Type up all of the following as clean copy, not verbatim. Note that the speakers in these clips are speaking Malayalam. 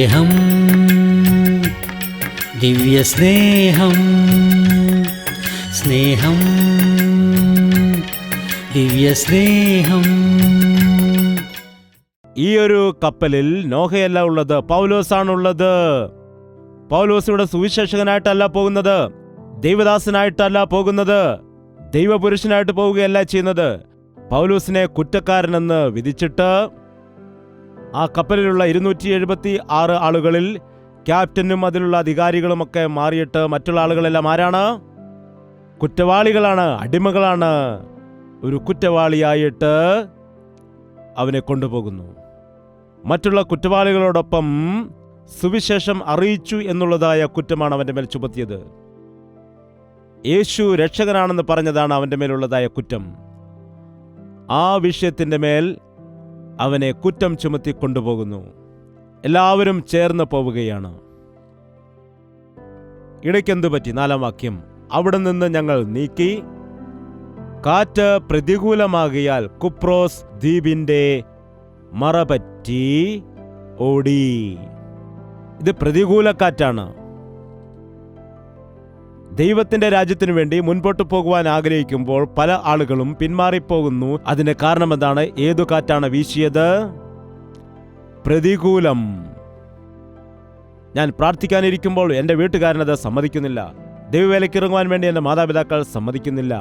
സ്നേഹം, ദിവ്യസ്നേഹം, സ്നേഹം, ദിവ്യസ്നേഹം. ഈ ഒരു കപ്പലിൽ നോഹയല്ല ഉള്ളത്, പൗലോസാണുള്ളത്. പൗലോസ് ഇവിടെ സുവിശേഷകനായിട്ടല്ല പോകുന്നത്, ദൈവദാസനായിട്ടല്ല പോകുന്നത്, ദൈവപുരുഷനായിട്ട് പോവുകയല്ല ചെയ്യുന്നത്. പൗലോസിനെ കുറ്റക്കാരനെന്ന് വിധിച്ചിട്ട് ആ കപ്പലിലുള്ള 276 ആളുകളിൽ ക്യാപ്റ്റനും അതിലുള്ള അധികാരികളുമൊക്കെ മാറിയിട്ട് മറ്റുള്ള ആളുകളെല്ലാം ആരാണ്? കുറ്റവാളികളാണ്, അടിമകളാണ്. ഒരു കുറ്റവാളിയായിട്ട് അവനെ കൊണ്ടുപോകുന്നു. മറ്റുള്ള കുറ്റവാളികളോടൊപ്പം സുവിശേഷം അറിയിച്ചു എന്നുള്ളതായ കുറ്റമാണ് അവൻ്റെ മേൽ ചുമത്തിയത്. യേശു രക്ഷകനാണെന്ന് പറഞ്ഞതാണ് അവൻ്റെ മേലുള്ളതായ കുറ്റം. ആ വിഷയത്തിൻ്റെ മേൽ അവനെ കുറ്റം ചുമത്തി കൊണ്ടുപോകുന്നു. എല്ലാവരും ചേർന്ന് പോവുകയാണ്. ഇടയ്ക്കെന്തു പറ്റി? 4-ാം വാക്യം, അവിടെ നിന്ന് ഞങ്ങൾ നീക്കി കാറ്റ് പ്രതികൂലമാകിയാൽ കുപ്രോസ് ദ്വീപിന്റെ മറപറ്റി ഓടി. ഇത് പ്രതികൂല കാറ്റാണ്. ദൈവത്തിന്റെ രാജ്യത്തിനു വേണ്ടി മുൻപോട്ട് പോകുവാൻ ആഗ്രഹിക്കുമ്പോൾ പല ആളുകളും പിന്മാറിപ്പോകുന്നു. അതിന് കാരണം എന്താണ്? ഏതു കാറ്റാണ് വീശിയത്? പ്രതികൂലം. ഞാൻ പ്രാർത്ഥിക്കാനിരിക്കുമ്പോൾ എൻ്റെ വീട്ടുകാരനത് സമ്മതിക്കുന്നില്ല. ദൈവവേലയ്ക്ക് ഇറങ്ങുവാൻ വേണ്ടി എൻ്റെ മാതാപിതാക്കൾ സമ്മതിക്കുന്നില്ല.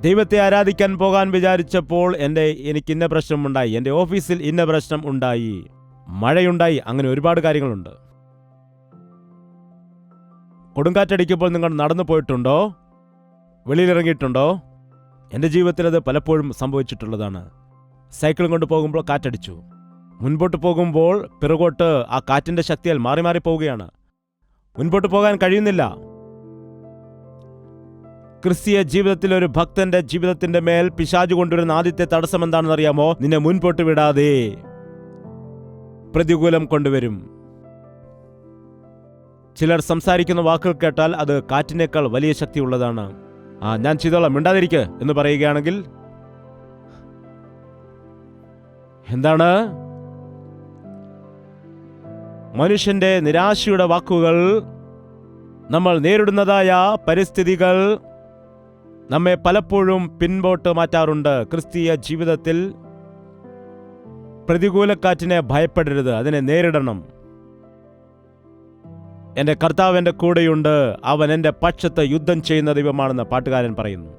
ദൈവത്തെ ആരാധിക്കാൻ പോകാൻ വിചാരിച്ചപ്പോൾ എനിക്ക് ഇന്ന പ്രശ്നമുണ്ടായി, എൻ്റെ ഓഫീസിൽ ഇന്ന പ്രശ്നം ഉണ്ടായി, മഴയുണ്ടായി, അങ്ങനെ ഒരുപാട് കാര്യങ്ങളുണ്ട്. കൊടുങ്കാറ്റടിക്കുമ്പോൾ നിങ്ങൾ നടന്നു പോയിട്ടുണ്ടോ? വെളിയിലിറങ്ങിയിട്ടുണ്ടോ? എൻ്റെ ജീവിതത്തിൽ അത് പലപ്പോഴും സംഭവിച്ചിട്ടുള്ളതാണ്. സൈക്കിളും കൊണ്ട് പോകുമ്പോൾ കാറ്റടിച്ചു. മുൻപോട്ട് പോകുമ്പോൾ പിറകോട്ട് ആ കാറ്റിൻ്റെ ശക്തിയാൽ മാറി മാറി പോവുകയാണ്. മുൻപോട്ട് പോകാൻ കഴിയുന്നില്ല. ക്രിസ്തീയ ജീവിതത്തിൽ ഒരു ഭക്തന്റെ ജീവിതത്തിന്റെ മേൽ പിശാചു കൊണ്ടുവരുന്ന ആദ്യത്തെ തടസ്സം എന്താണെന്ന് അറിയാമോ? നിന്നെ മുൻപോട്ട് വിടാതെ പ്രതികൂലം കൊണ്ടുവരും. ചിലർ സംസാരിക്കുന്ന വാക്കുകൾ കേട്ടാൽ അത് കാറ്റിനേക്കാൾ വലിയ ശക്തിയുള്ളതാണ്. ഞാൻ ചെയ്തോളാം, മിണ്ടാതിരിക്ക് എന്ന് പറയുകയാണെങ്കിൽ എന്താണ്? മനുഷ്യന്റെ നിരാശയുടെ വാക്കുകൾ, നമ്മൾ നേരിടുന്നതായ പരിസ്ഥിതികൾ നമ്മെ പലപ്പോഴും പിൻപോട്ട് മാറ്റാറുണ്ട്. ക്രിസ്തീയ ജീവിതത്തിൽ പ്രതികൂലക്കാറ്റിനെ ഭയപ്പെടരുത്, അതിനെ നേരിടണം. എൻ്റെ കർത്താവ് എൻ്റെ കൂടെയുണ്ട്, അവൻ എൻ്റെ പക്ഷത്ത് യുദ്ധം ചെയ്യുന്ന ദൈവമാണെന്ന് പാട്ടുകാരൻ പറയുന്നു.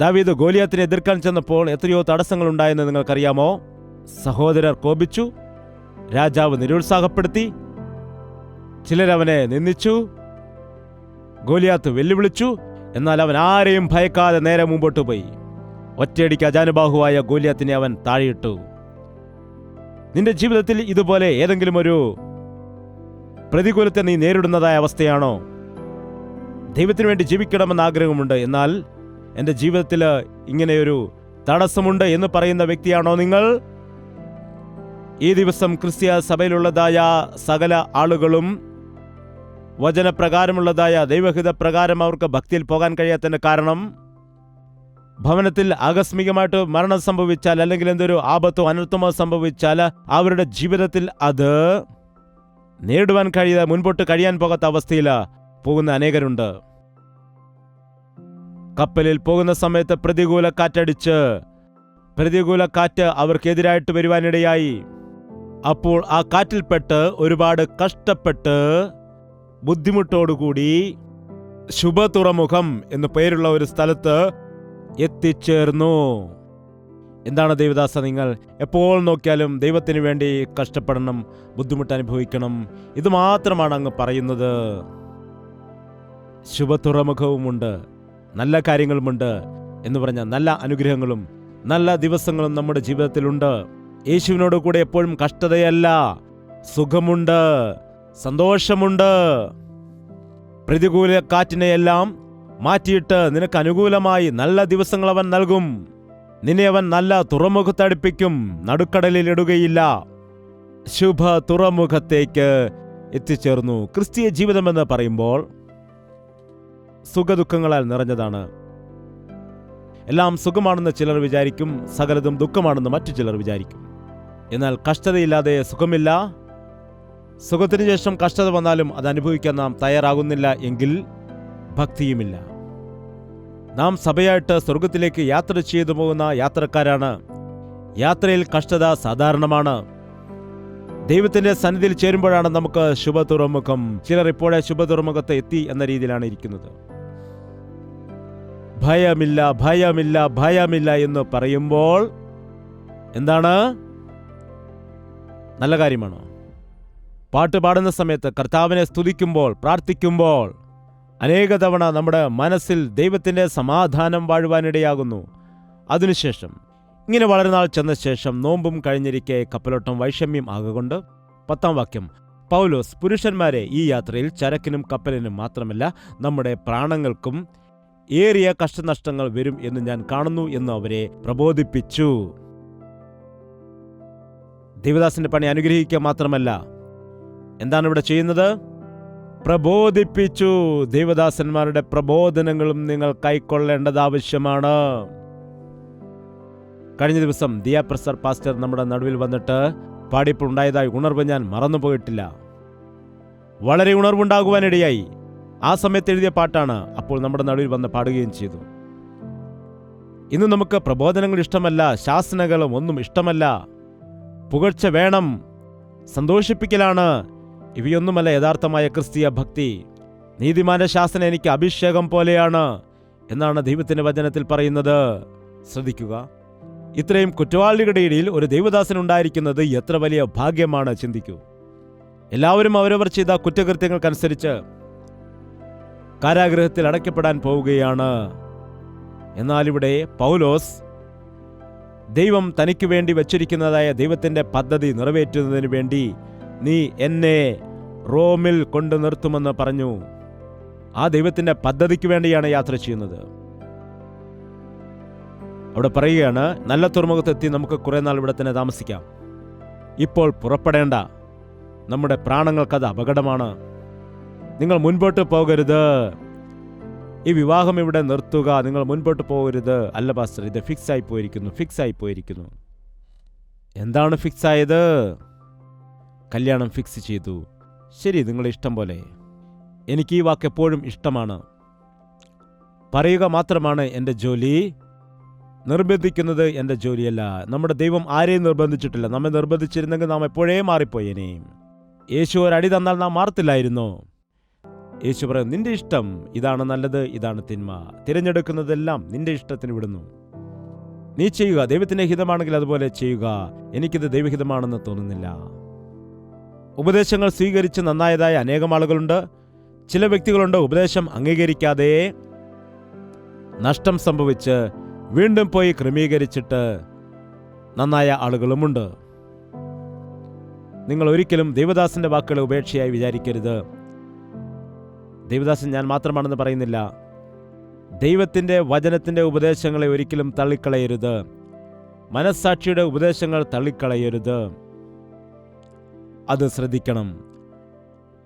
ദാവീദ് ഗോലിയാത്തിനെ എതിർക്കാൻ ചെന്നപ്പോൾ എത്രയോ തടസ്സങ്ങൾ ഉണ്ടായെന്ന് നിങ്ങൾക്കറിയാമോ? സഹോദരർ കോപിച്ചു, രാജാവ് നിരുത്സാഹപ്പെടുത്തി, ചിലരവനെ നിന്ദിച്ചു, ഗോലിയാത്ത് വെല്ലുവിളിച്ചു. എന്നാൽ അവൻ ആരെയും ഭയക്കാതെ നേരെ മുമ്പോട്ട് പോയി. ഒറ്റയടിക്ക് അജാനുബാഹുവായ ഗോലിയാത്തിനെ അവൻ താഴെയിട്ടു. നിന്റെ ജീവിതത്തിൽ ഇതുപോലെ ഏതെങ്കിലും ഒരു പ്രതികൂലത്തെ നീ നേരിടുന്നതായ അവസ്ഥയാണോ? ദൈവത്തിന് വേണ്ടി ജീവിക്കണമെന്ന് ആഗ്രഹമുണ്ട്, എന്നാൽ എൻ്റെ ജീവിതത്തിൽ ഇങ്ങനെയൊരു തടസ്സമുണ്ട് എന്ന് പറയുന്ന വ്യക്തിയാണോ നിങ്ങൾ? ഈ ദിവസം ക്രിസ്തീയ സഭയിലുള്ളതായ സകല ആളുകളും വചനപ്രകാരമുള്ളതായ ദൈവഹിത പ്രകാരം അവർക്ക് ഭക്തിയിൽ പോകാൻ കഴിയാത്തതിന് കാരണം, ഭവനത്തിൽ ആകസ്മികമായിട്ട് മരണം സംഭവിച്ചാൽ അല്ലെങ്കിൽ എന്തൊരു ആപത്തോ അനർത്ഥമോ സംഭവിച്ചാൽ അവരുടെ ജീവിതത്തിൽ അത് നേടുവാൻ കഴിയാതെ മുൻപോട്ട് കഴിയാൻ പോകാത്ത അവസ്ഥയിൽ പോകുന്ന അനേകരുണ്ട്. കപ്പലിൽ പോകുന്ന സമയത്ത് പ്രതികൂല കാറ്റ് അവർക്കെതിരായിട്ട് വരുവാനിടയായി. അപ്പോൾ ആ കാറ്റിൽപ്പെട്ട് ഒരുപാട് കഷ്ടപ്പെട്ട് ബുദ്ധിമുട്ടോടുകൂടി ശുഭതുറമുഖം എന്ന് പേരുള്ള ഒരു സ്ഥലത്ത് എത്തിച്ചേർന്നു. എന്താണ് ദൈവദാസ, നിങ്ങൾ എപ്പോൾ നോക്കിയാലും ദൈവത്തിന് വേണ്ടി കഷ്ടപ്പെടണം, ബുദ്ധിമുട്ട് അനുഭവിക്കണം, ഇത് മാത്രമാണ് അങ്ങ് പറയുന്നത്. ശുഭതുറമുഖവുമുണ്ട്, നല്ല കാര്യങ്ങളുമുണ്ട് എന്ന് പറഞ്ഞ നല്ല അനുഗ്രഹങ്ങളും നല്ല ദിവസങ്ങളും നമ്മുടെ ജീവിതത്തിലുണ്ട്. യേശുവിനോട് കൂടെ എപ്പോഴും കഷ്ടതയല്ല, സുഖമുണ്ട്, സന്തോഷമുണ്ട്. പ്രതികൂല കാറ്റിനെയെല്ലാം മാറ്റിയിട്ട് നിനക്ക് അനുകൂലമായി നല്ല ദിവസങ്ങൾ അവൻ നൽകും. നിന്നെ അവൻ നല്ല തുറമുഖത്തടുപ്പിക്കും, നടുക്കടലിൽ ഇടുകയില്ല. ശുഭ തുറമുഖത്തേക്ക് എത്തിച്ചേർന്നു. ക്രിസ്തീയ ജീവിതമെന്ന് പറയുമ്പോൾ സുഖദുഃഖങ്ങളാൽ നിറഞ്ഞതാണ്. എല്ലാം സുഖമാണെന്ന് ചിലർ വിചാരിക്കും, സകലതും ദുഃഖമാണെന്ന് മറ്റു ചിലർ വിചാരിക്കും. എന്നാൽ കഷ്ടതയില്ലാതെ സുഖമില്ല. സുഖത്തിന് ശേഷം കഷ്ടത വന്നാലും അത് അനുഭവിക്കാൻ നാം തയ്യാറാകുന്നില്ല എങ്കിൽ ഭക്തിയുമില്ല. നാം സഭയായിട്ട് സ്വർഗത്തിലേക്ക് യാത്ര ചെയ്തു പോകുന്ന യാത്രക്കാരാണ്. യാത്രയിൽ കഷ്ടത സാധാരണമാണ്. ദൈവത്തിന്റെ സന്നിധിയിൽ ചേരുമ്പോഴാണ് നമുക്ക് ശുഭതുറമുഖം. ചിലർ ഇപ്പോഴേ ശുഭതുറമുഖത്ത് എത്തി എന്ന രീതിയിലാണ് ഇരിക്കുന്നത്. ഭയമില്ല, ഭയമില്ല, ഭയമില്ല എന്ന് പറയുമ്പോൾ എന്താണ്? നല്ല കാര്യമാണോ? പാട്ട് പാടുന്ന സമയത്ത്, കർത്താവിനെ സ്തുതിക്കുമ്പോൾ, പ്രാർത്ഥിക്കുമ്പോൾ അനേക തവണ നമ്മുടെ മനസ്സിൽ ദൈവത്തിന്റെ സമാധാനം വാഴുവാനിടയാകുന്നു. അതിനുശേഷം ഇങ്ങനെ വളരെ നാൾ ചെന്ന ശേഷം നോമ്പും കഴിഞ്ഞിരിക്കെ കപ്പലോട്ടം വൈഷമ്യം ആകൊണ്ട് 10-ാം വാക്യം, പൗലോസ്, പുരുഷന്മാരെ, ഈ യാത്രയിൽ ചരക്കിനും കപ്പലിനും മാത്രമല്ല നമ്മുടെ പ്രാണങ്ങൾക്കും ഏറിയ കഷ്ടനഷ്ടങ്ങൾ വരും എന്ന് ഞാൻ കാണുന്നു എന്ന് അവരെ പ്രബോധിപ്പിച്ചു. ദേവദാസന്റെ പണി അനുഗ്രഹിക്കുക മാത്രമല്ല, എന്താണ് ഇവിടെ ചെയ്യുന്നത്? പ്രബോധിപ്പിച്ചു. ദേവദാസന്മാരുടെ പ്രബോധനങ്ങളും നിങ്ങൾ കൈക്കൊള്ളേണ്ടത് ആവശ്യമാണ്. കഴിഞ്ഞ ദിവസം ദിയ പ്രസർ പാസ്റ്റർ നമ്മുടെ നടുവിൽ വന്നിട്ട് പാടിയപ്പോൾ ഉണ്ടായതായി ഉണർവ് ഞാൻ മറന്നുപോയിട്ടില്ല. വളരെ ഉണർവുണ്ടാകുവാനിടയായി. ആ സമയത്ത് എഴുതിയ പാട്ടാണ്. അപ്പോൾ നമ്മുടെ നടുവിൽ വന്ന് പാടുകയും ചെയ്തു. ഇന്ന് നമുക്ക് പ്രബോധനങ്ങൾ ഇഷ്ടമല്ല, ശാസനകളും ഒന്നും ഇഷ്ടമല്ല. പുകഴ്ച വേണം, സന്തോഷിപ്പിക്കലാണ്. ഇവയൊന്നുമല്ല യഥാർത്ഥമായ ക്രിസ്തീയ ഭക്തി. നീതിമാന്റെ ശാസന എനിക്ക് അഭിഷേകം പോലെയാണ് എന്നാണ് ദൈവത്തിന്റെ വചനത്തിൽ പറയുന്നത്. ശ്രദ്ധിക്കുക, ഇത്രയും കുറ്റവാളികളുടെ ഇടയിൽ ഒരു ദൈവദാസൻ ഉണ്ടായിരിക്കുന്നത് എത്ര വലിയ ഭാഗ്യമാണ്. ചിന്തിക്കൂ. എല്ലാവരും അവരവർ ചെയ്ത കുറ്റകൃത്യങ്ങൾക്കനുസരിച്ച് കാരാഗൃഹത്തിൽ അടയ്ക്കപ്പെടാൻ പോവുകയാണ്. എന്നാൽ ഇവിടെ പൗലോസ് ദൈവം തനിക്ക് വേണ്ടി വച്ചിരിക്കുന്നതായ ദൈവത്തിന്റെ പദ്ധതി നിറവേറ്റുന്നതിന് വേണ്ടി നീ എന്നെ റോമിൽ കൊണ്ടു നിർത്തുമെന്ന് പറഞ്ഞു. ആ ദൈവത്തിന്റെ പദ്ധതിക്ക് വേണ്ടിയാണ് യാത്ര ചെയ്യുന്നത്. അവിടെ പറയുകയാണ്, നല്ല തുറമുഖത്തെത്തി നമുക്ക് കുറെ നാൾ ഇവിടെ തന്നെ താമസിക്കാം. ഇപ്പോൾ പുറപ്പെടേണ്ട. നമ്മുടെ പ്രാണങ്ങൾക്കത് അപകടമാണ്. നിങ്ങൾ മുൻപോട്ട് പോകരുത്. ഈ വിവാഹം ഇവിടെ നിർത്തുക. നിങ്ങൾ മുൻപോട്ട് പോകരുത്. അല്ല പാസ്റ്റർ, ഇത് ഫിക്സ് ആയി പോയിരിക്കുന്നു. എന്താണ് ഫിക്സ് ആയത്? കല്യാണം ഫിക്സ് ചെയ്തു. ശരി, നിങ്ങളുടെ ഇഷ്ടം പോലെ. എനിക്ക് ഈ വാക്ക് എപ്പോഴും ഇഷ്ടമാണ്. പറയുക മാത്രമാണ് എൻ്റെ ജോലി. നിർബന്ധിക്കുന്നത് എൻ്റെ ജോലിയല്ല. നമ്മുടെ ദൈവം ആരെയും നിർബന്ധിച്ചിട്ടില്ല. നമ്മെ നിർബന്ധിച്ചിരുന്നെങ്കിൽ നാം എപ്പോഴേ മാറിപ്പോയേനെ. യേശു ഒരടി തന്നാൽ നാം മാറത്തില്ലായിരുന്നു. യേശു പറയും, നിന്റെ ഇഷ്ടം, ഇതാണ് നല്ലത്, ഇതാണ് തിന്മ. തിരഞ്ഞെടുക്കുന്നതെല്ലാം നിന്റെ ഇഷ്ടത്തിന് വിടുന്നു. നീ ചെയ്യുക. ദൈവത്തിന്റെ ഹിതമാണെങ്കിൽ അതുപോലെ ചെയ്യുക. എനിക്കിത് ദൈവഹിതമാണെന്ന് തോന്നുന്നില്ല. ഉപദേശങ്ങൾ സ്വീകരിച്ച് നന്നായതായ അനേകം ആളുകളുണ്ട്. ചില വ്യക്തികളുണ്ട് ഉപദേശം അംഗീകരിക്കാതെ നഷ്ടം സംഭവിച്ച് വീണ്ടും പോയി ക്രമീകരിച്ചിട്ട് നന്നായ ആളുകളുമുണ്ട്. നിങ്ങൾ ഒരിക്കലും ദൈവദാസന്റെ വാക്കുകളെ ഉപേക്ഷയായി വിചാരിക്കരുത്. ദൈവദാസൻ ഞാൻ മാത്രമാണെന്ന് പറയുന്നില്ല. ദൈവത്തിന്റെ വചനത്തിന്റെ ഉപദേശങ്ങളെ ഒരിക്കലും തള്ളിക്കളയരുത്. മനസ്സാക്ഷിയുടെ ഉപദേശങ്ങൾ തള്ളിക്കളയരുത്. അത് ശ്രദ്ധിക്കണം.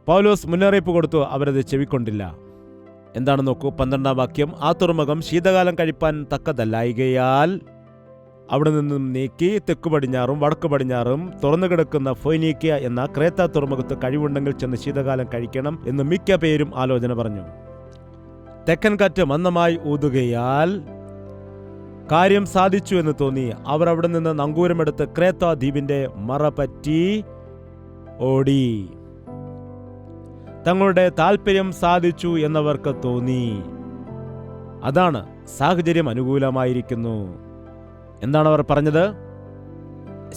പൗലോസ് മുന്നറിയിപ്പ് കൊടുത്തു, അവരത് ചെവിക്കൊണ്ടില്ല. എന്താണ് നോക്കൂ, 12-ാം വാക്യം, ആ തുറമുഖം ശീതകാലം കഴിപ്പാൻ തക്കതല്ലായികയാൽ അവിടെ നിന്നും നീക്കി തെക്കു പടിഞ്ഞാറും വടക്കു പടിഞ്ഞാറും തുറന്നു കിടക്കുന്ന ഫൊയ്നീക്യ എന്ന ക്രേത്ത തുറമുഖത്ത് കഴിവുണ്ടെങ്കിൽ ചെന്ന് ശീതകാലം കഴിക്കണം എന്ന് മിക്ക പേരും ആലോചന പറഞ്ഞു. തെക്കൻ കാറ്റ് മന്ദമായി ഊതുകയാൽ കാര്യം സാധിച്ചു എന്ന് തോന്നി. അവർ അവിടെ നിന്ന് നങ്കൂരമെടുത്ത് ക്രേത്ത ദ്വീപിന്റെ മറപറ്റി ഓടി. തങ്ങളുടെ താല്പര്യം സാധിച്ചു എന്നവർക്ക് തോന്നി. അതാണ്, സാഹചര്യം അനുകൂലമായിരിക്കുന്നു. എന്താണ് അവർ പറഞ്ഞത്?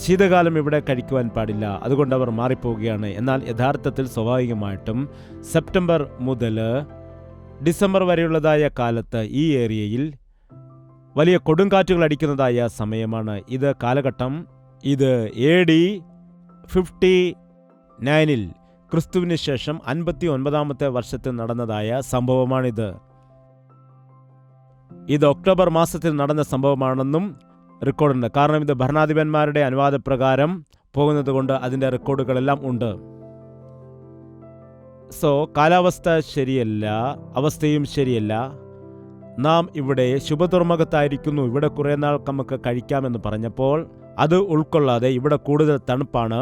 ശീതകാലം ഇവിടെ കഴിക്കുവാൻ പാടില്ല, അതുകൊണ്ട് അവർ മാറിപ്പോവുകയാണ്. എന്നാൽ യഥാർത്ഥത്തിൽ സ്വാഭാവികമായിട്ടും സെപ്റ്റംബർ മുതൽ ഡിസംബർ വരെയുള്ളതായ കാലത്ത് ഈ ഏരിയയിൽ വലിയ കൊടുങ്കാറ്റുകൾ അടിക്കുന്നതായ സമയമാണ്. ഇത് കാലഘട്ടം, ഇത് AD 59 ക്രിസ്തുവിന് ശേഷം 59-ാമത്തെ വർഷത്തിൽ നടന്നതായ സംഭവമാണിത്. ഇത് ഒക്ടോബർ മാസത്തിൽ നടന്ന സംഭവമാണെന്നും റെക്കോർഡുണ്ട്. കാരണം ഇത് ഭരണാധിപന്മാരുടെ അനുവാദപ്രകാരം പോകുന്നത് കൊണ്ട് അതിൻ്റെ റെക്കോർഡുകളെല്ലാം ഉണ്ട്. കാലാവസ്ഥ ശരിയല്ല, അവസ്ഥയും ശരിയല്ല. നാം ഇവിടെ ശുഭതുറമുഖത്തായിരിക്കുന്നു, ഇവിടെ കുറേ നാൾ നമുക്ക് കഴിക്കാമെന്ന് പറഞ്ഞപ്പോൾ അത് ഉൾക്കൊള്ളാതെ ഇവിടെ കൂടുതൽ തണുപ്പാണ്,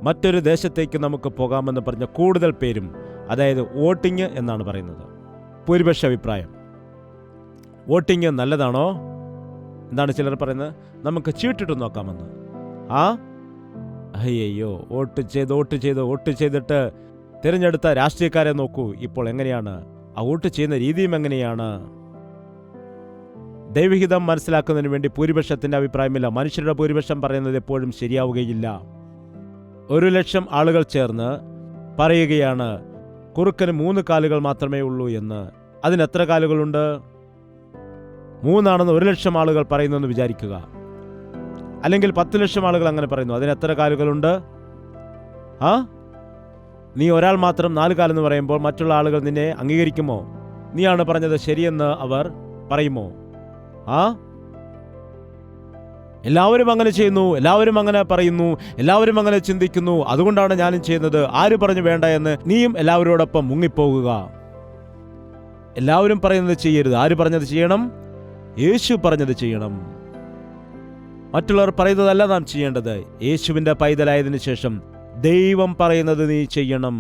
മറ്റൊരു ദേശത്തേക്ക് നമുക്ക് പോകാമെന്ന് പറഞ്ഞ കൂടുതൽ പേരും, അതായത് വോട്ടിംഗ് എന്നാണ് പറയുന്നത്, ഭൂരിപക്ഷ അഭിപ്രായം. വോട്ടിംഗ് നല്ലതാണോ? എന്താണ് ചിലർ പറയുന്നത്? നമുക്ക് ചീട്ടിട്ട് നോക്കാമെന്ന്. അയ്യോ, വോട്ട് ചെയ്തിട്ട് തിരഞ്ഞെടുത്ത രാഷ്ട്രീയക്കാരെ നോക്കൂ ഇപ്പോൾ എങ്ങനെയാണ്, ആ വോട്ട് ചെയ്യുന്ന രീതിയും എങ്ങനെയാണ്. ദൈവഹിതം മനസ്സിലാക്കുന്നതിന് വേണ്ടി ഭൂരിപക്ഷത്തിന്റെ അഭിപ്രായമില്ല. മനുഷ്യരുടെ ഭൂരിപക്ഷം പറയുന്നത് എപ്പോഴും ശരിയാവുകയില്ല. 100,000 ആളുകൾ ചേർന്ന് പറയുകയാണ് കുറുക്കന് 3 കാലുകൾ മാത്രമേ ഉള്ളൂ എന്ന്. അതിന് എത്ര കാലുകളുണ്ട്? 3 ആണെന്ന് 100,000 ആളുകൾ പറയുന്നെന്ന് വിചാരിക്കുക. അല്ലെങ്കിൽ 10,000,000 ആളുകൾ അങ്ങനെ പറയുന്നു. അതിന് എത്ര കാലുകളുണ്ട്? നീ ഒരാൾ മാത്രം 4 കാലെന്ന് പറയുമ്പോൾ മറ്റുള്ള ആളുകൾ നിന്നെ അംഗീകരിക്കുമോ? നീയാണ് പറഞ്ഞത് ശരിയെന്ന് അവർ പറയുമോ? എല്ലാവരും അങ്ങനെ ചെയ്യുന്നു, എല്ലാവരും അങ്ങനെ പറയുന്നു, എല്ലാവരും അങ്ങനെ ചിന്തിക്കുന്നു, അതുകൊണ്ടാണ് ഞാനും ചെയ്യുന്നത്. ആര് പറഞ്ഞു വേണ്ട എന്ന്? നീയും എല്ലാവരോടൊപ്പം മുങ്ങിപ്പോകുക. എല്ലാവരും പറയുന്നത് ചെയ്യരുത്. ആര് പറഞ്ഞത് ചെയ്യണം? യേശു പറഞ്ഞത് ചെയ്യണം. മറ്റുള്ളവർ പറയുന്നതല്ല നാം ചെയ്യേണ്ടത്. യേശുവിന്റെ പൈതലായതിനു ശേഷം ദൈവം പറയുന്നത് നീ ചെയ്യണം.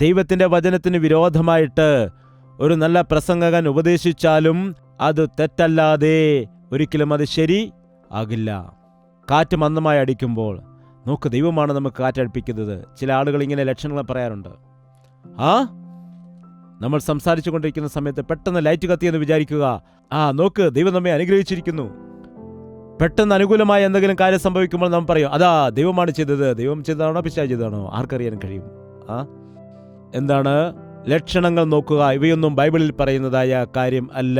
ദൈവത്തിന്റെ വചനത്തിന് വിരോധമായിട്ട് ഒരു നല്ല പ്രസംഗകൻ ഉപദേശിച്ചാലും അത് തെറ്റല്ലാതെ ഒരിക്കലും അത് ശരി ആകില്ല. കാറ്റ് മന്ദമായി അടിക്കുമ്പോൾ നോക്ക്, ദൈവമാണ് നമുക്ക് കാറ്റടിപ്പിക്കുന്നത്. ചില ആളുകൾ ഇങ്ങനെ ലക്ഷണങ്ങൾ പറയാറുണ്ട്. നമ്മൾ സംസാരിച്ചു കൊണ്ടിരിക്കുന്ന സമയത്ത് പെട്ടെന്ന് ലൈറ്റ് കത്തിയെന്ന് വിചാരിക്കുക. നോക്ക്, ദൈവം നമ്മെ അനുഗ്രഹിച്ചിരിക്കുന്നു. പെട്ടെന്ന് അനുകൂലമായ എന്തെങ്കിലും കാര്യം സംഭവിക്കുമ്പോൾ നാം പറയും, അതാ ദൈവമാണ് ചെയ്തത്. ദൈവം ചെയ്തതാണോ പിശാച് ചെയ്തതാണോ? ആർക്കറിയാൻ കഴിയും? എന്താണ് ലക്ഷണങ്ങൾ നോക്കുക. ഇവയൊന്നും ബൈബിളിൽ പറയുന്നതായ കാര്യം അല്ല.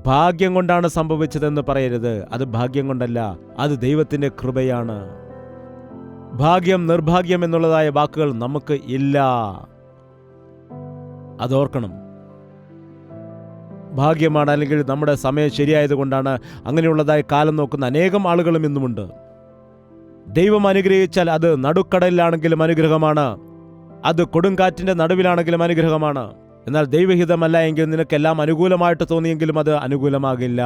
ഭാഗ്യം കൊണ്ടാണ് സംഭവിച്ചതെന്ന് പറയരുത്. അത് ഭാഗ്യം കൊണ്ടല്ല, അത് ദൈവത്തിന്റെ കൃപയാണ്. ഭാഗ്യം, നിർഭാഗ്യം എന്നുള്ളതായ വാക്കുകൾ നമുക്ക് ഇല്ല. അതോർക്കണം. ഭാഗ്യമാണ്, അല്ലെങ്കിൽ നമ്മുടെ സമയം ശരിയായതുകൊണ്ടാണ് അങ്ങനെയുള്ളതായ കാലം നോക്കുന്ന അനേകം ആളുകളും ഇന്നുമുണ്ട്. ദൈവം അനുഗ്രഹിച്ചാൽ അത് നടുക്കടലിലാണെങ്കിലും അനുഗ്രഹമാണ്, അത് കൊടുങ്കാറ്റിന്റെ നടുവിലാണെങ്കിലും അനുഗ്രഹമാണ്. എന്നാൽ ദൈവഹിതമല്ല എങ്കിൽ നിനക്കെല്ലാം അനുകൂലമായിട്ട് തോന്നിയെങ്കിലും അത് അനുകൂലമാകില്ല.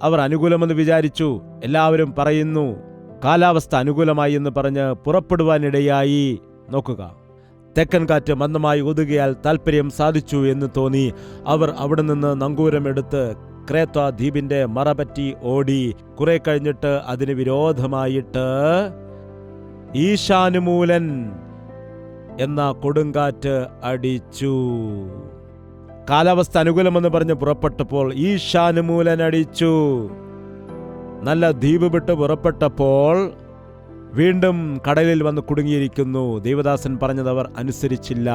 അവർ അനുകൂലമെന്ന് വിചാരിച്ചു, എല്ലാവരും പറയുന്നു കാലാവസ്ഥ അനുകൂലമായി എന്ന് പറഞ്ഞ് പുറപ്പെടുവാനിടയായി. നോക്കുക, തെക്കൻ കാറ്റ് മന്ദമായി ഒതുകിയാൽ താൽപ്പര്യം സാധിച്ചു എന്ന് തോന്നി അവർ അവിടെ നിന്ന് നങ്കൂരമെടുത്ത് ക്രേത്ത ദ്വീപിന്റെ മറപറ്റി ഓടി. കുറെ കഴിഞ്ഞിട്ട് അതിന് വിരോധമായിട്ട് ഈശാനുമൂലൻ എന്ന കൊടുങ്കാറ്റ് അടിച്ചു. കാലാവസ്ഥ അനുകൂലമെന്ന് പറഞ്ഞ് പുറപ്പെട്ടപ്പോൾ ഈശാനുമൂലൻ അടിച്ചു. നല്ല ദ്വീപ് വിട്ട് പുറപ്പെട്ടപ്പോൾ വീണ്ടും കടലിൽ വന്ന് കുടുങ്ങിയിരിക്കുന്നു. ദേവദാസൻ പറഞ്ഞതവർ അനുസരിച്ചില്ല.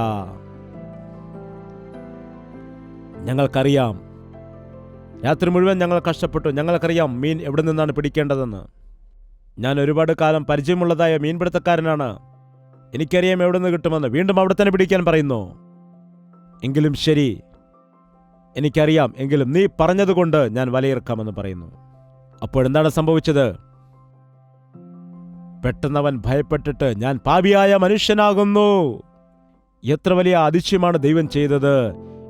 ഞങ്ങൾക്കറിയാം, രാത്രി മുഴുവൻ ഞങ്ങൾ കഷ്ടപ്പെട്ടു. ഞങ്ങൾക്കറിയാം മീൻ എവിടെ നിന്നാണ് പിടിക്കേണ്ടതെന്ന്. ഞാൻ ഒരുപാട് കാലം പരിചയമുള്ളതായ മീൻപിടുത്തക്കാരനാണ്. എനിക്കറിയാം എവിടെ നിന്ന് കിട്ടുമെന്ന്. വീണ്ടും അവിടെ തന്നെ പിടിക്കാൻ പറയുന്നു. എങ്കിലും ശരി, എനിക്കറിയാം, എങ്കിലും നീ പറഞ്ഞതുകൊണ്ട് ഞാൻ വലയിറക്കാമെന്ന് പറയുന്നു. അപ്പോഴെന്താണ് സംഭവിച്ചത്? പെട്ടെന്നവൻ ഭയപ്പെട്ടിട്ട് ഞാൻ പാപിയായ മനുഷ്യനാകുന്നു, എത്ര വലിയ അതിശയമാണ് ദൈവം ചെയ്തത്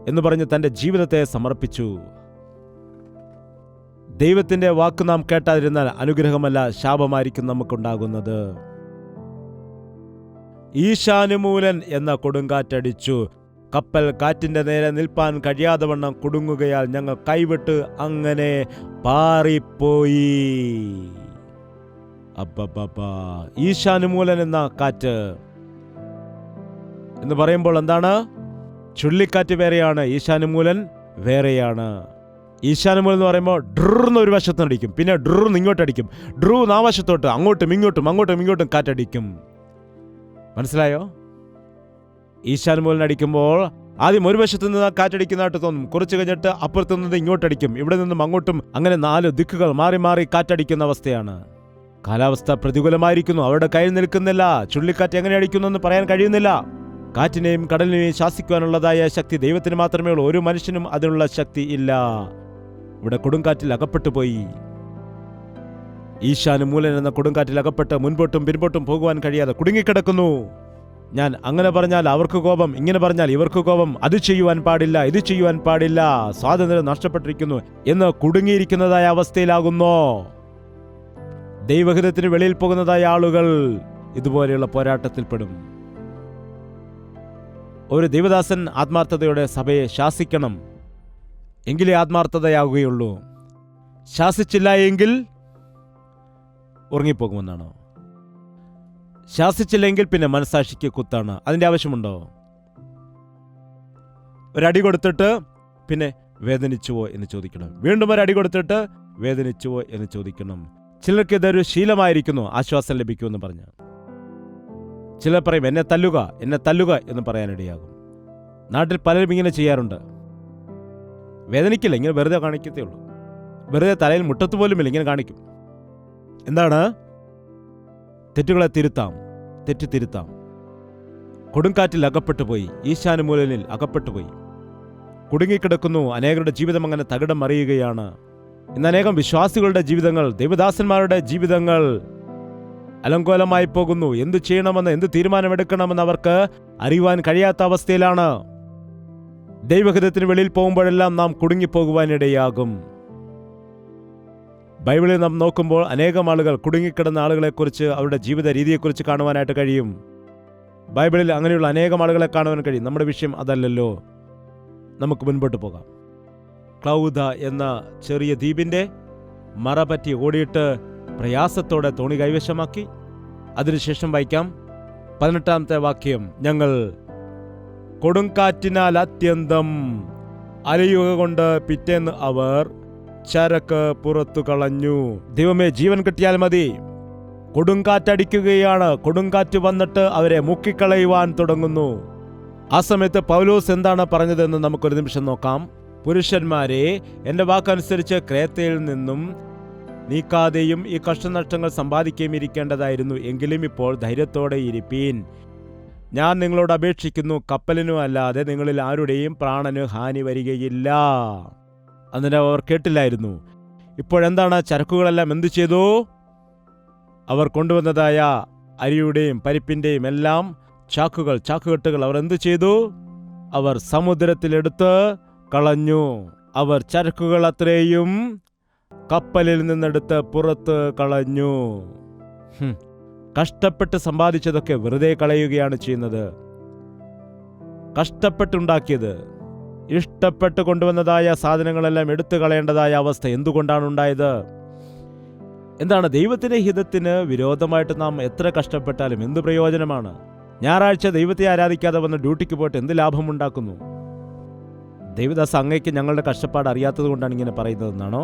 എന്ന് പറഞ്ഞ് തന്റെ ജീവിതത്തെ സമർപ്പിച്ചു. ദൈവത്തിന്റെ വാക്ക് നാം കേട്ടാതിരുന്നാൽ അനുഗ്രഹമല്ല, ശാപമായിരിക്കും നമുക്കുണ്ടാകുന്നത്. ഈശാനുമൂലൻ എന്ന കൊടുങ്കാറ്റടിച്ചു. കപ്പൽ കാറ്റിന്റെ നേരെ നിൽപ്പാൻ കഴിയാതെ വണ്ണം കുടുങ്ങുകയാൽ ഞങ്ങൾ കൈവിട്ട് അങ്ങനെ പാറിപ്പോയി. ഈശാനുമൂലൻ എന്ന കാറ്റ് എന്ന് പറയുമ്പോൾ എന്താണ്? ചുഴലിക്കാറ്റ് വേറെയാണ്, ഈശാനുമൂലൻ വേറെയാണ്. ഈശാനുമൂലൻ എന്ന് പറയുമ്പോൾ ഡ്രൂന്ന് ഒരു വശത്തടിക്കും, പിന്നെ ഡ്രൂന്ന് ഇങ്ങോട്ടടിക്കും, ഡ്രൂന്ന് ആ വശത്തോട്ട്, അങ്ങോട്ടും ഇങ്ങോട്ടും കാറ്റടിക്കും. മനസ്സിലായോ? ഈശാനുമൂലൻ അടിക്കുമ്പോൾ ആദ്യം ഒരു വശത്തു നിന്ന് കാറ്റടിക്കുന്നതായിട്ട് തോന്നും. കുറച്ച് കഴിഞ്ഞിട്ട് അപ്പുറത്തു നിന്ന് ഇങ്ങോട്ടടിക്കും, ഇവിടെ നിന്നും അങ്ങോട്ടും, അങ്ങനെ 4 ദിക്കുകൾ മാറി മാറി കാറ്റടിക്കുന്ന അവസ്ഥയാണ്. കാലാവസ്ഥ പ്രതികൂലമായിരിക്കുന്നു, അവരുടെ കയ്യിൽ നിൽക്കുന്നില്ല. ചുഴലിക്കാറ്റ് എങ്ങനെ അടിക്കുന്നു പറയാൻ കഴിയുന്നില്ല. കാറ്റിനെയും കടലിനെയും ശാസിക്കുവാനുള്ളതായ ശക്തി ദൈവത്തിന് മാത്രമേ ഉള്ളൂ. ഒരു മനുഷ്യനും അതിനുള്ള ശക്തി ഇല്ല. ഇവിടെ കൊടുങ്കാറ്റിൽ അകപ്പെട്ടു പോയി. ഈശാനുമൂലൻ എന്ന കൊടുങ്കാറ്റിൽ അകപ്പെട്ട് മുൻപോട്ടും പിൻപോട്ടും പോകുവാൻ കഴിയാതെ കുടുങ്ങിക്കിടക്കുന്നു. ഞാൻ അങ്ങനെ പറഞ്ഞാൽ അവർക്ക് കോപം, ഇങ്ങനെ പറഞ്ഞാൽ ഇവർക്ക് കോപം, അത് ചെയ്യുവാൻ പാടില്ല, ഇത് ചെയ്യുവാൻ പാടില്ല, സ്വാതന്ത്ര്യം നഷ്ടപ്പെട്ടിരിക്കുന്നു എന്ന് കുടുങ്ങിയിരിക്കുന്നതായ അവസ്ഥയിലാകുന്നു. ദൈവഹിതത്തിന് വെളിയിൽ പോകുന്നതായ ആളുകൾ ഇതുപോലെയുള്ള പോരാട്ടത്തിൽപ്പെടും. ഒരു ദൈവദാസൻ ആത്മാർത്ഥതയോടെ സഭയെ ശാസിക്കണം, എങ്കിലേ ആത്മാർത്ഥതയാകുകയുള്ളൂ. ശാസിച്ചില്ല എങ്കിൽ ഉറങ്ങിപ്പോകുമെന്നാണോ? ശാസിച്ചില്ലെങ്കിൽ പിന്നെ മനസ്സാക്ഷിക്ക് കുത്താണ്. അതിൻ്റെ ആവശ്യമുണ്ടോ? ഒരടി കൊടുത്തിട്ട് പിന്നെ വേദനിച്ചുവോ എന്ന് ചോദിക്കണം. വീണ്ടും ഒരടി കൊടുത്തിട്ട് വേദനിച്ചുവോ എന്ന് ചോദിക്കണം. ചിലർക്ക് ഇതൊരു ശീലമായിരിക്കുന്നു, ആശ്വാസം ലഭിക്കുമെന്ന് പറഞ്ഞ്. ചിലർ പറയും എന്നെ തല്ലുക എന്ന് പറയാനിടയാകും. നാട്ടിൽ പലരും ഇങ്ങനെ ചെയ്യാറുണ്ട്. വേദനിക്കില്ല, ഇങ്ങനെ വെറുതെ കാണിക്കത്തേ ഉള്ളൂ. വെറുതെ തലയിൽ മുട്ടത്ത് പോലുമില്ല, ഇങ്ങനെ കാണിക്കും. എന്താണ്? തെറ്റുകളെ തെറ്റ് തിരുത്താം. കൊടുങ്കാറ്റിൽ അകപ്പെട്ടുപോയി, ഈശാനുമൂലനിൽ അകപ്പെട്ടുപോയി, കുടുങ്ങിക്കിടക്കുന്നു. അനേകരുടെ ജീവിതം അങ്ങനെ തകിടം മറിയുകയാണ്. ഇന്ന് അനേകം വിശ്വാസികളുടെ ജീവിതങ്ങൾ, ദൈവദാസന്മാരുടെ ജീവിതങ്ങൾ അലങ്കോലമായി പോകുന്നു. എന്തു ചെയ്യണമെന്ന്, എന്ത് തീരുമാനമെടുക്കണമെന്ന് അവർക്ക് അറിയുവാൻ കഴിയാത്ത അവസ്ഥയിലാണ്. ദൈവഹിതത്തിന് വെളിയിൽ പോകുമ്പോഴെല്ലാം നാം കുടുങ്ങിപ്പോകുവാനിടയാകും. ബൈബിളിൽ നാം നോക്കുമ്പോൾ അനേകം ആളുകൾ, കുടുങ്ങിക്കിടന്ന ആളുകളെക്കുറിച്ച്, അവരുടെ ജീവിത രീതിയെക്കുറിച്ച് കാണുവാനായിട്ട് കഴിയും. ബൈബിളിൽ അങ്ങനെയുള്ള അനേകം ആളുകളെ കാണുവാൻ കഴിയും. നമ്മുടെ വിഷയം അതല്ലല്ലോ. നമുക്ക് മുൻപോട്ട് പോകാം. ക്ലൗദ എന്ന ചെറിയ ദ്വീപിന്റെ മറപറ്റി ഓടിയിട്ട് പ്രയാസത്തോടെ തോണി കൈവശമാക്കി. അതിനുശേഷം വായിക്കാം 18-ാമത്തെ വാക്യം. ഞങ്ങൾ കൊടുങ്കാറ്റിനാൽ അത്യന്തം അലയുക കൊണ്ട് പിറ്റേന്ന് അവർ ചരക്ക് പുറത്തു കളഞ്ഞു. ദൈവമേ, ജീവൻ കിട്ടിയാൽ മതി. കൊടുങ്കാറ്റടിക്കുകയാണ്. കൊടുങ്കാറ്റ് വന്നിട്ട് അവരെ മുക്കിക്കളയുവാൻ തുടങ്ങുന്നു. ആ സമയത്ത് പൗലോസ് എന്താണ് പറഞ്ഞതെന്ന് നമുക്കൊരു നിമിഷം നോക്കാം. പുരുഷന്മാരെ, എന്റെ വാക്കനുസരിച്ച് ക്രേത്തയിൽ നിന്നും നീക്കാതെയും ഈ കഷ്ടനഷ്ടങ്ങൾ സമ്പാദിക്കുകയും ഇരിക്കേണ്ടതായിരുന്നു. എങ്കിലും ഇപ്പോൾ ധൈര്യത്തോടെ ഇരിപ്പീൻ. ഞാൻ നിങ്ങളോട് അപേക്ഷിക്കുന്നു, കപ്പലിനു അല്ലാതെ നിങ്ങളിൽ ആരുടെയും പ്രാണന് ഹാനി വരികയില്ല. അതിന് അവർ കേട്ടില്ലായിരുന്നു. ഇപ്പോഴെന്താണ്? ചരക്കുകളെല്ലാം എന്തു ചെയ്തു? അവർ കൊണ്ടുവന്നതായ അരിയുടെയും പരിപ്പിന്റെയും എല്ലാം ചാക്കുകെട്ടുകൾ അവർ എന്തു ചെയ്തു? അവർ സമുദ്രത്തിലെടുത്ത് കളഞ്ഞു. അവർ ചരക്കുകൾ അത്രയും കപ്പലിൽ നിന്നെടുത്ത് പുറത്ത് കളഞ്ഞു. കഷ്ടപ്പെട്ട് സമ്പാദിച്ചതൊക്കെ വെറുതെ കളയുകയാണ് ചെയ്യുന്നത്. കഷ്ടപ്പെട്ടുണ്ടാക്കിയത്, ഇഷ്ടപ്പെട്ട് കൊണ്ടുവന്നതായ സാധനങ്ങളെല്ലാം എടുത്തു കളയേണ്ടതായ അവസ്ഥ എന്തുകൊണ്ടാണ് ഉണ്ടായത്? എന്താണ്? ദൈവത്തിന്റെ ഹിതത്തിന് വിരോധമായിട്ട് നാം എത്ര കഷ്ടപ്പെട്ടാലും എന്ത് പ്രയോജനമാണ്? ഞായറാഴ്ച ദൈവത്തെ ആരാധിക്കാതെ വന്ന് ഡ്യൂട്ടിക്ക് പോയിട്ട് എന്ത് ലാഭമുണ്ടാക്കുന്നു? ദൈവദാസ, അങ്ങയ്ക്ക് ഞങ്ങളുടെ കഷ്ടപ്പാട് അറിയാത്തത് കൊണ്ടാണ് ഇങ്ങനെ പറയുന്നതെന്നാണോ?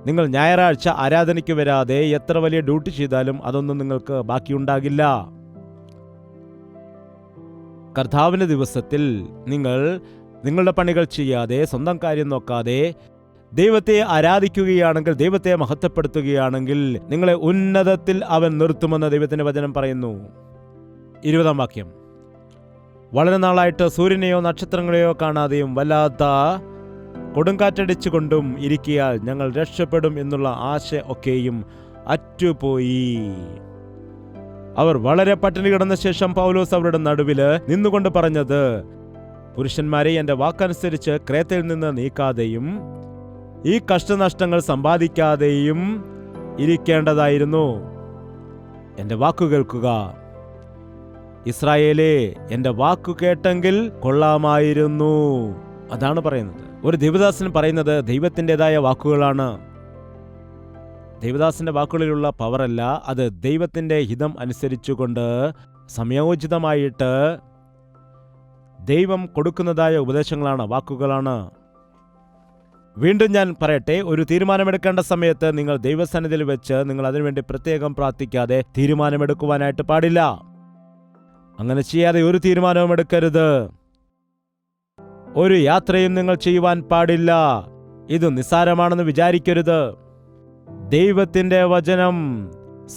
നിങ്ങൾ ഞായറാഴ്ച ആരാധനയ്ക്ക് വരാതെ എത്ര വലിയ ഡ്യൂട്ടി ചെയ്താലും അതൊന്നും നിങ്ങൾക്ക് ബാക്കിയുണ്ടാകില്ല. കർത്താവിന്റെ ദിവസത്തിൽ നിങ്ങൾ നിങ്ങളുടെ പണികൾ ചെയ്യാതെ, സ്വന്തം കാര്യം നോക്കാതെ ദൈവത്തെ ആരാധിക്കുകയാണെങ്കിൽ, ദൈവത്തെ മഹത്വപ്പെടുത്തുകയാണെങ്കിൽ നിങ്ങളെ ഉന്നതത്തിൽ അവൻ നിർത്തുമെന്ന് ദൈവത്തിന്റെ വചനം പറയുന്നു. 20-ാം വാക്യം. വളരെ നാളായിട്ട് സൂര്യനെയോ നക്ഷത്രങ്ങളെയോ കാണാതെയും വല്ലാത്ത കൊടുങ്കാറ്റടിച്ചുകൊണ്ടും ഇരിക്കിയാൽ ഞങ്ങൾ രക്ഷപ്പെടും എന്നുള്ള ആശ ഒക്കെയും അറ്റുപോയി. അവർ വളരെ പട്ടിണി കിടന്ന ശേഷം പൗലോസ് അവരുടെ നടുവില് നിന്നുകൊണ്ട് പറഞ്ഞത്, പുരുഷന്മാരെ, എന്റെ വാക്കനുസരിച്ച് ക്രേത്തയിൽ നിന്ന് നീക്കാതെയും ഈ കഷ്ടനഷ്ടങ്ങൾ സമ്പാദിക്കാതെയും ഇരിക്കേണ്ടതായിരുന്നു. എന്റെ വാക്കു കേൾക്കുക. ഇസ്രായേലേ, എന്റെ വാക്കു കേട്ടെങ്കിൽ കൊള്ളാമായിരുന്നു. അതാണ് പറയുന്നത്. ഒരു ദൈവദാസൻ പറയുന്നത് ദൈവത്തിൻ്റെതായ വാക്കുകളാണ്. ദൈവദാസന്റെ വാക്കുകളിലുള്ള പവറല്ല, അത് ദൈവത്തിന്റെ ഹിതം അനുസരിച്ചുകൊണ്ട് സമയോചിതമായിട്ട് ദൈവം കൊടുക്കുന്നതായ ഉപദേശങ്ങളാണ്, വാക്കുകളാണ്. വീണ്ടും ഞാൻ പറയട്ടെ, ഒരു തീരുമാനമെടുക്കേണ്ട സമയത്ത് നിങ്ങൾ ദൈവസന്നിധിയിൽ വെച്ച് നിങ്ങൾ അതിനുവേണ്ടി പ്രത്യേകം പ്രാർത്ഥിക്കാതെ തീരുമാനമെടുക്കുവാനായിട്ട് പാടില്ല. അങ്ങനെ ചെയ്യാതെ ഒരു തീരുമാനവും എടുക്കരുത്. ഒരു യാത്രയും നിങ്ങൾ ചെയ്യുവാൻ പാടില്ല. ഇത് നിസ്സാരമാണെന്ന് വിചാരിക്കരുത്. ദൈവത്തിന്റെ വചനം,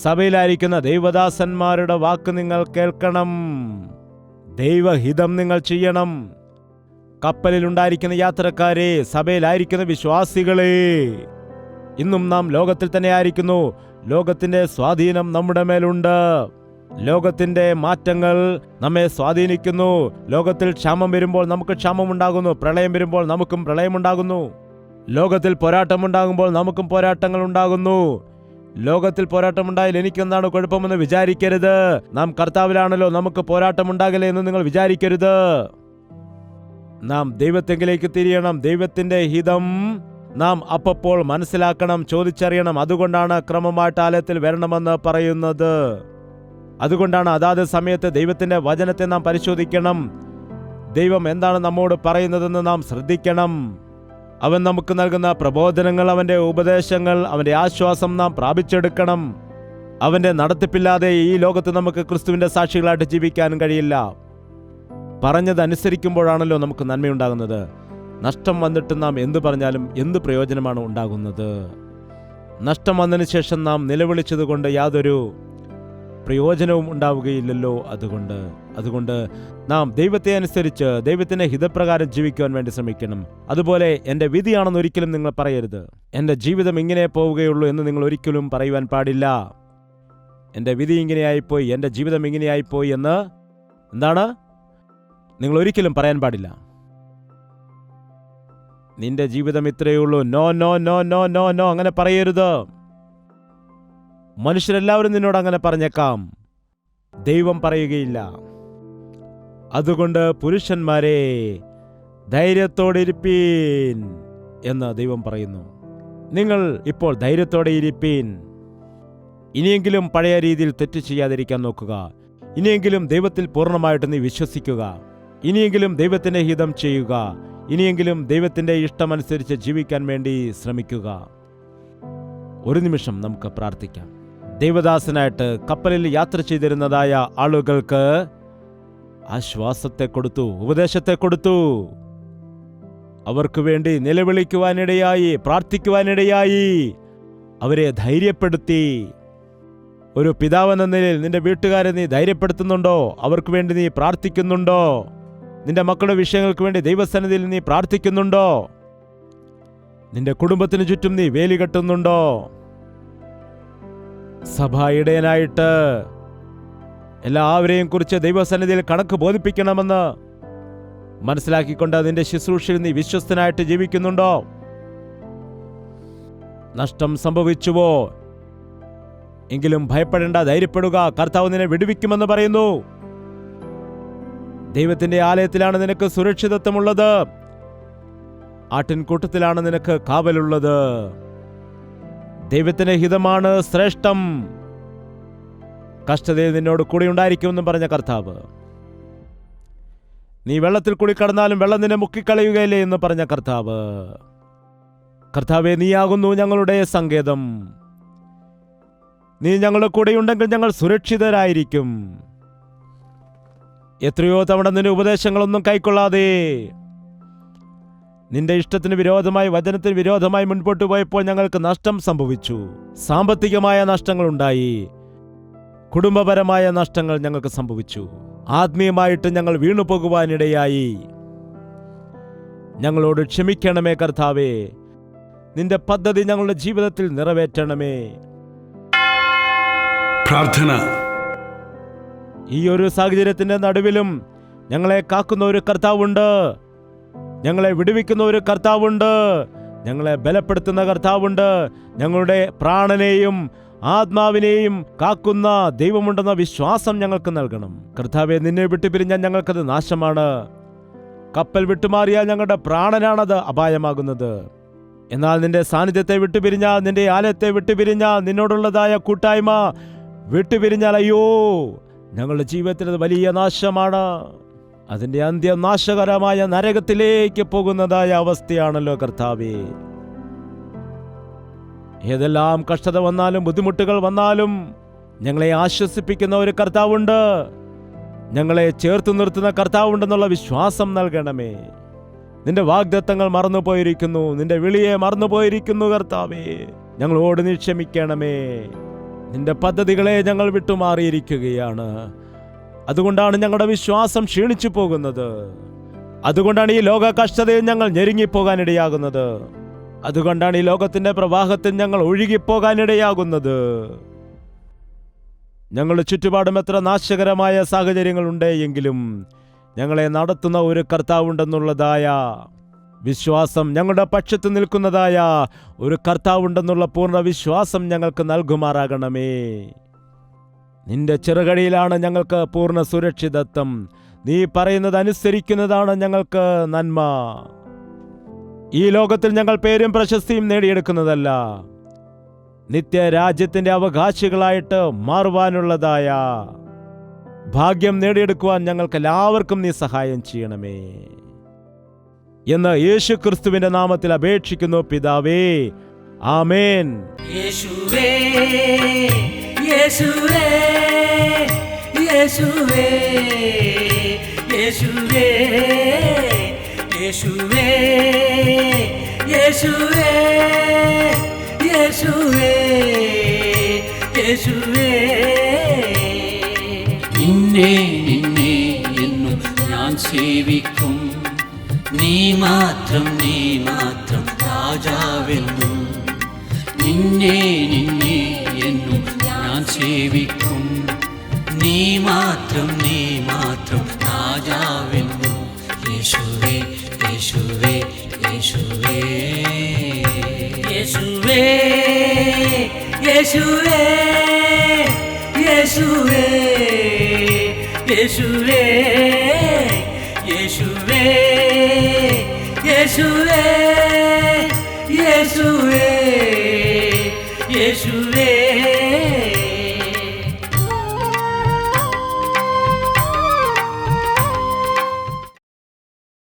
സഭയിലായിരിക്കുന്ന ദൈവദാസന്മാരുടെ വാക്ക് നിങ്ങൾ കേൾക്കണം. ദൈവഹിതം നിങ്ങൾ ചെയ്യണം. കപ്പലിലുണ്ടായിരിക്കുന്ന യാത്രക്കാരെ, സഭയിലായിരിക്കുന്ന വിശ്വാസികളെ, ഇന്നും നാം ലോകത്തിൽ തന്നെ ആയിരിക്കുന്നു. ലോകത്തിന്റെ സ്വാധീനം നമ്മുടെ മേലുണ്ട്. ലോകത്തിന്റെ മാറ്റങ്ങൾ നമ്മെ സ്വാധീനിക്കുന്നു. ലോകത്തിൽ ക്ഷാമം വരുമ്പോൾ നമുക്ക് ക്ഷാമമുണ്ടാകുന്നു. പ്രളയം വരുമ്പോൾ നമുക്കും പ്രളയമുണ്ടാകുന്നു. ലോകത്തിൽ പോരാട്ടമുണ്ടാകുമ്പോൾ നമുക്കും പോരാട്ടങ്ങൾ ഉണ്ടാകുന്നു. ലോകത്തിൽ പോരാട്ടമുണ്ടായാൽ എനിക്കെന്താണ് കുഴപ്പമെന്ന് വിചാരിക്കരുത്. നാം കർത്താവിലാണല്ലോ, നമുക്ക് പോരാട്ടമുണ്ടാകില്ല എന്ന് നിങ്ങൾ വിചാരിക്കരുത്. നാം ദൈവത്തെങ്കിലേക്ക് തിരിയണം. ദൈവത്തിന്റെ ഹിതം നാം അപ്പോൾ മനസ്സിലാക്കണം, ചോദിച്ചറിയണം. അതുകൊണ്ടാണ് ക്രമമായിട്ട് ആലയത്തിൽ വരണമെന്ന് പറയുന്നത്. അതുകൊണ്ടാണ് അതാത് സമയത്ത് ദൈവത്തിന്റെ വചനത്തെ നാം പരിശോധിക്കണം. ദൈവം എന്താണ് നമ്മോട് പറയുന്നതെന്ന് നാം ശ്രദ്ധിക്കണം. അവൻ നമുക്ക് നൽകുന്ന പ്രബോധനങ്ങൾ, അവന്റെ ഉപദേശങ്ങൾ, അവന്റെ ആശ്വാസം നാം പ്രാപിച്ചെടുക്കണം. അവന്റെ നടത്തിപ്പില്ലാതെ ഈ ലോകത്ത് നമുക്ക് ക്രിസ്തുവിന്റെ സാക്ഷികളായിട്ട് ജീവിക്കാനും കഴിയില്ല. പറഞ്ഞതനുസരിക്കുമ്പോഴാണല്ലോ നമുക്ക് നന്മയുണ്ടാകുന്നത്. നഷ്ടം വന്നിട്ട് നാം എന്തു പറഞ്ഞാലും എന്ത് പ്രയോജനമാണ് ഉണ്ടാകുന്നത്? നഷ്ടം വന്നതിന് ശേഷം നാം നിലവിളിച്ചതുകൊണ്ട് യാതൊരു പ്രയോജനവും ഉണ്ടാവുകയില്ലല്ലോ. അതുകൊണ്ട് നാം ദൈവത്തെ അനുസരിച്ച് ദൈവത്തിന്റെ ഹിതപ്രകാരം ജീവിക്കുവാൻ വേണ്ടി ശ്രമിക്കണം. അതുപോലെ എൻ്റെ വിധിയാണെന്ന് ഒരിക്കലും നിങ്ങൾ പറയരുത്. എൻ്റെ ജീവിതം ഇങ്ങനെ പോവുകയുള്ളൂ എന്ന് നിങ്ങൾ ഒരിക്കലും പറയുവാൻ പാടില്ല. എൻ്റെ വിധി ഇങ്ങനെയായിപ്പോയി, എൻ്റെ ജീവിതം ഇങ്ങനെയായിപ്പോയി എന്ന് എന്താണ് നിങ്ങൾ ഒരിക്കലും പറയാൻ പാടില്ല. നിന്റെ ജീവിതം ഇത്രയേ ഉള്ളൂ. No no no no no no അങ്ങനെ പറയരുത്. മനുഷ്യരെല്ലാവരും നിന്നോട് അങ്ങനെ പറഞ്ഞേക്കാം, ദൈവം പറയുകയില്ല. അതുകൊണ്ട് പുരുഷന്മാരെ ധൈര്യത്തോടെ ഇരിപ്പീൻ എന്ന് ദൈവം പറയുന്നു. നിങ്ങൾ ഇപ്പോൾ ധൈര്യത്തോടെ ഇരിപ്പീൻ. ഇനിയെങ്കിലും പഴയ രീതിയിൽ തെറ്റ് ചെയ്യാതിരിക്കാൻ നോക്കുക. ഇനിയെങ്കിലും ദൈവത്തിൽ പൂർണ്ണമായിട്ട് നീ വിശ്വസിക്കുക. ഇനിയെങ്കിലും ദൈവത്തിന്റെ ഹിതം ചെയ്യുക. ഇനിയെങ്കിലും ദൈവത്തിന്റെ ഇഷ്ടമനുസരിച്ച് ജീവിക്കാൻ വേണ്ടി ശ്രമിക്കുക. ഒരു നിമിഷം നമുക്ക് പ്രാർത്ഥിക്കാം. ദൈവദാസനായിട്ട് കപ്പലിൽ യാത്ര ചെയ്തിരുന്നതായ ആളുകൾക്ക് ആശ്വാസത്തെ കൊടുത്തു, ഉപദേശത്തെ കൊടുത്തു. അവർക്ക് വേണ്ടി നിലവിളിക്കുവാനിടയായി, പ്രാർത്ഥിക്കുവാനിടയായി, അവരെ ധൈര്യപ്പെടുത്തി. ഒരു പിതാവെന്ന നിലയിൽ നിന്റെ വീട്ടുകാരെ നീ ധൈര്യപ്പെടുത്തുന്നുണ്ടോ? അവർക്ക് വേണ്ടി നീ പ്രാർത്ഥിക്കുന്നുണ്ടോ? നിന്റെ മക്കളുടെ വിഷയങ്ങൾക്ക് വേണ്ടി ദൈവസന്നിധിയിൽ നീ പ്രാർത്ഥിക്കുന്നുണ്ടോ? നിന്റെ കുടുംബത്തിന് ചുറ്റും നീ വേലി കെട്ടുന്നുണ്ടോ? സഭാ ഇടയനായിട്ട് എല്ലാവരെയും കുറിച്ച് ദൈവസന്നിധിയിൽ കണക്ക് ബോധിപ്പിക്കണമെന്ന് മനസ്സിലാക്കിക്കൊണ്ട് നിന്റെ ശുശ്രൂഷയിൽ നീ വിശ്വസ്തനായിട്ട് ജീവിക്കുന്നുണ്ടോ? നഷ്ടം സംഭവിച്ചുവോ? എങ്കിലും ഭയപ്പെടേണ്ട, ധൈര്യപ്പെടുക. കർത്താവ് നിന്നെ വിടുവിക്കുമെന്ന് പറയുന്നു. ദൈവത്തിന്റെ ആലയത്തിലാണ് നിനക്ക് സുരക്ഷിതത്വമുള്ളത്. ആട്ടിൻകൂട്ടത്തിലാണ് നിനക്ക് കാവലുള്ളത്. ദൈവത്തിന്റെ ഹിതമാണ് ശ്രേഷ്ഠം. കഷ്ടതയിൽ നിന്നോട് കൂടെ ഉണ്ടായിരിക്കുമെന്നും പറഞ്ഞ കർത്താവ്. നീ വെള്ളത്തിൽ കൂടി കടന്നാലും വെള്ളം നിന്നെ മുക്കിക്കളയുകയല്ലേ എന്ന് പറഞ്ഞ കർത്താവ്. കർത്താവേ, നീയാകുന്നു ഞങ്ങളുടെ സങ്കേതം. നീ ഞങ്ങളുടെ കൂടെയുണ്ടെങ്കിൽ ഞങ്ങൾ സുരക്ഷിതരായിരിക്കും. എത്രയോ തവണ നിന്റെ ഉപദേശങ്ങളൊന്നും കൈക്കൊള്ളാതെ നിന്റെ ഇഷ്ടത്തിന് വിരോധമായി, വചനത്തിന് വിരോധമായി മുൻപോട്ട് പോയപ്പോൾ ഞങ്ങൾക്ക് നഷ്ടം സംഭവിച്ചു. സാമ്പത്തികമായ നഷ്ടങ്ങളുണ്ടായി, കുടുംബപരമായ നഷ്ടങ്ങൾ ഞങ്ങൾക്ക് സംഭവിച്ചു. ആത്മീയമായിട്ട് ഞങ്ങൾ വീണുപോകുവാനിടയായി. ഞങ്ങളോട് ക്ഷമിക്കണമേ കർത്താവേ. നിന്റെ പദ്ധതി ഞങ്ങളുടെ ജീവിതത്തിൽ നിറവേറ്റണമേ. പ്രാർത്ഥന. ഈ ഒരു സാഹചര്യത്തിന്റെ നടുവിലും ഞങ്ങളെ കാക്കുന്ന ഒരു കർത്താവുണ്ട്. ഞങ്ങളെ വിടുവിക്കുന്ന ഒരു കർത്താവുണ്ട്. ഞങ്ങളെ ബലപ്പെടുത്തുന്ന കർത്താവുണ്ട്. ഞങ്ങളുടെ പ്രാണനെയും ആത്മാവിനെയും കാക്കുന്ന ദൈവമുണ്ടെന്ന വിശ്വാസം ഞങ്ങൾക്ക് നൽകണം. കർത്താവെ, നിന്നെ വിട്ടുപിരിഞ്ഞാൽ ഞങ്ങൾക്കത് നാശമാണ്. കപ്പൽ വിട്ടുമാറിയാൽ ഞങ്ങളുടെ പ്രാണനാണത് അപായമാകുന്നത്. എന്നാൽ നിന്റെ സാന്നിധ്യത്തെ വിട്ടുപിരിഞ്ഞാൽ, നിന്റെ ആലയത്തെ വിട്ടുപിരിഞ്ഞാൽ, നിന്നോടുള്ളതായ കൂട്ടായ്മ വിട്ടുപിരിഞ്ഞാൽ, അയ്യോ, ഞങ്ങളുടെ ജീവിതത്തിൽ അത് വലിയ നാശമാണ്. അതിന്റെ അന്ത്യം നാശകരമായ നരകത്തിലേക്ക് പോകുന്നതായ അവസ്ഥയാണല്ലോ കർത്താവേ. ഏതെല്ലാം കഷ്ടത വന്നാലും ബുദ്ധിമുട്ടുകൾ വന്നാലും ഞങ്ങളെ ആശ്വസിപ്പിക്കുന്ന ഒരു കർത്താവുണ്ട്. ഞങ്ങളെ ചേർത്ത് നിർത്തുന്ന കർത്താവുണ്ടെന്നുള്ള വിശ്വാസം നൽകണമേ. നിന്റെ വാഗ്ദത്തങ്ങൾ മറന്നുപോയിരിക്കുന്നു, നിന്റെ വിളിയെ മറന്നുപോയിരിക്കുന്നു കർത്താവേ. ഞങ്ങളോട് നീ ക്ഷമിക്കണമേ. നിന്റെ പദ്ധതികളെ ഞങ്ങൾ വിട്ടുമാറിയിരിക്കുകയാണ്. അതുകൊണ്ടാണ് ഞങ്ങളുടെ വിശ്വാസം ക്ഷീണിച്ചു പോകുന്നത്. അതുകൊണ്ടാണ് ഈ ലോക കഷ്ടതയിൽ ഞങ്ങൾ ഞെരുങ്ങിപ്പോകാനിടയാകുന്നത്. അതുകൊണ്ടാണ് ഈ ലോകത്തിന്റെ പ്രവാഹത്തിൽ ഞങ്ങൾ ഒഴുകിപ്പോകാനിടയാകുന്നത്. ഞങ്ങളുടെ ചുറ്റുപാടും എത്ര നാശകരമായ സാഹചര്യങ്ങൾ ഉണ്ടെങ്കിലും ഞങ്ങളെ നടത്തുന്ന ഒരു കർത്താവുണ്ടെന്നുള്ളതായ വിശ്വാസം ഞങ്ങളുടെ പക്ഷത്ത് നിൽക്കുന്നതായ ഒരു കർത്താവുണ്ടെന്നുള്ള പൂർണ്ണ വിശ്വാസം ഞങ്ങൾക്ക് നൽകുമാറാകണമേ. നിന്റെ ചെറുകടിയിലാണ് ഞങ്ങൾക്ക് പൂർണ്ണ സുരക്ഷിതത്വം. നീ പറയുന്നത് അനുസരിക്കുന്നതാണ് ഞങ്ങൾക്ക് നന്മ. ഈ ലോകത്തിൽ ഞങ്ങൾ പേരും പ്രശസ്തിയും നേടിയെടുക്കുന്നതല്ല, നിത്യരാജ്യത്തിന്റെ അവകാശികളായിട്ട് മാറുവാനുള്ളതായ ഭാഗ്യം നേടിയെടുക്കുവാൻ ഞങ്ങൾക്ക് എല്ലാവർക്കും നീ സഹായം ചെയ്യണമേ എന്ന് യേശു ക്രിസ്തുവിന്റെ നാമത്തിൽ അപേക്ഷിക്കുന്നു പിതാവേ. ആമേൻ. യേശുവേ യേശുവേ യേശുവേ യേശുവേ യേശുവേ യേശുവേ യേശുവേ യേശുവേ നിന്നെ നിന്നെ എന്നും ഞാൻ സേവിക്കും. നീ മാത്രം രാജാവെന്നും. നിന്നെ നിന്നെ എന്നും ഞാൻ സേവിക്കും. നീ മാത്രം രാജാവെന്നും. യേശുവേ യേശുവേ യേശുവേ യേശുവേ യേശുവേ യേശുവേ യേശുവേ യേശുവേ യേശുവേ യേശുവേ